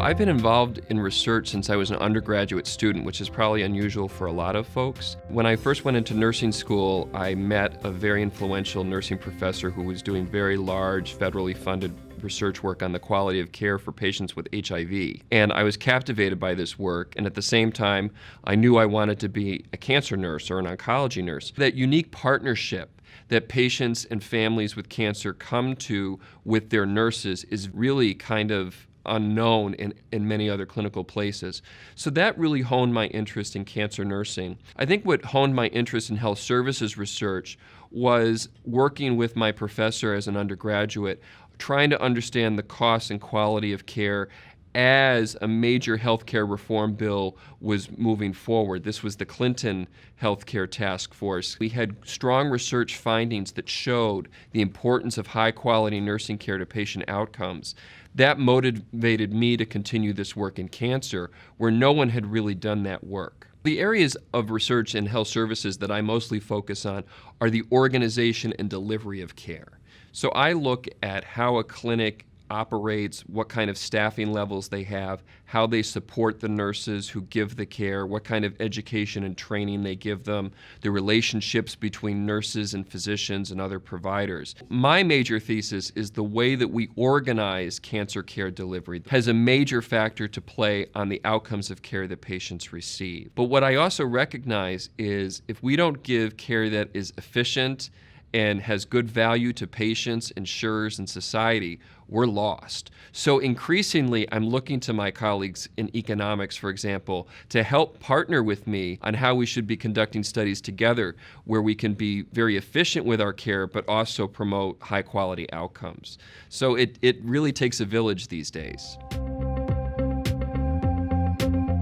I've been involved in research since I was an undergraduate student, which is probably unusual for a lot of folks. When I first went into nursing school, I met a very influential nursing professor who was doing very large, federally funded research work on the quality of care for patients with HIV. And I was captivated by this work, and at the same time, I knew I wanted to be a cancer nurse or an oncology nurse. That unique partnership that patients and families with cancer come to with their nurses is really kind of unknown in many other clinical places. So that really honed my interest in cancer nursing. I think what honed my interest in health services research was working with my professor as an undergraduate, trying to understand the cost and quality of care as a major healthcare reform bill was moving forward. This was the Clinton Healthcare Task Force. We had strong research findings that showed the importance of high-quality nursing care to patient outcomes. That motivated me to continue this work in cancer, where no one had really done that work. The areas of research in health services that I mostly focus on are the organization and delivery of care. So I look at how a clinic operates, what kind of staffing levels they have, how they support the nurses who give the care, what kind of education and training they give them, the relationships between nurses and physicians and other providers. My major thesis is the way that we organize cancer care delivery has a major factor to play on the outcomes of care that patients receive. But what I also recognize is if we don't give care that is efficient and has good value to patients, insurers, and society, we're lost. So increasingly, I'm looking to my colleagues in economics, for example, to help partner with me on how we should be conducting studies together where we can be very efficient with our care, but also promote high-quality outcomes. So it really takes a village these days.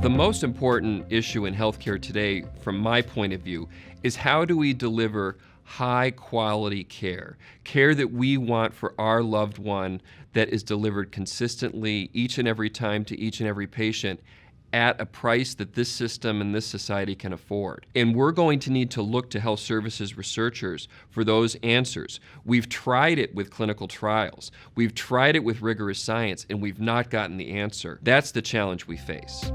The most important issue in healthcare today, from my point of view, is how do we deliver high-quality care, care that we want for our loved one that is delivered consistently each and every time to each and every patient at a price that this system and this society can afford. And we're going to need to look to health services researchers for those answers. We've tried it with clinical trials. We've tried it with rigorous science, and we've not gotten the answer. That's the challenge we face.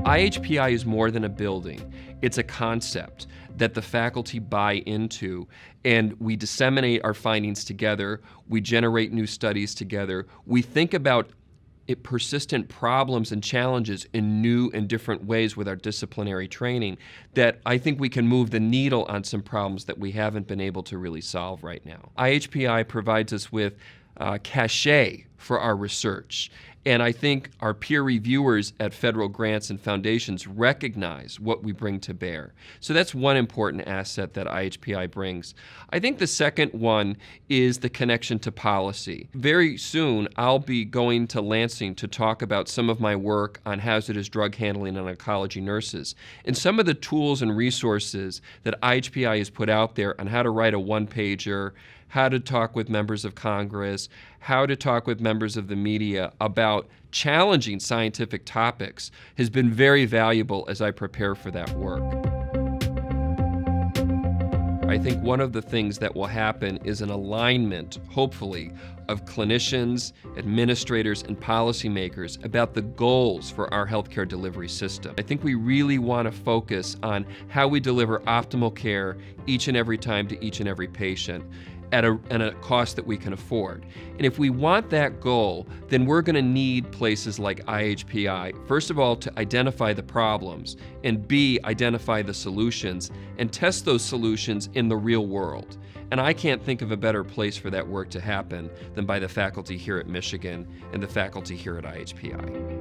IHPI is more than a building. It's a concept that the faculty buy into, and we disseminate our findings together. We generate new studies together. We think about persistent problems and challenges in new and different ways with our disciplinary training that I think we can move the needle on some problems that we haven't been able to really solve right now. IHPI provides us with cachet for our research. And I think our peer reviewers at federal grants and foundations recognize what we bring to bear. So that's one important asset that IHPI brings. I think the second one is the connection to policy. Very soon, I'll be going to Lansing to talk about some of my work on hazardous drug handling and oncology nurses. And some of the tools and resources that IHPI has put out there on how to write a one-pager, how to talk with members of Congress, how to talk with members of the media about challenging scientific topics has been very valuable as I prepare for that work. I think one of the things that will happen is an alignment, hopefully, of clinicians, administrators, and policymakers about the goals for our healthcare delivery system. I think we really want to focus on how we deliver optimal care each and every time to each and every patient at a cost that we can afford. And if we want that goal, then we're going to need places like IHPI, first of all, to identify the problems, and B, identify the solutions, and test those solutions in the real world. And I can't think of a better place for that work to happen than by the faculty here at Michigan and the faculty here at IHPI.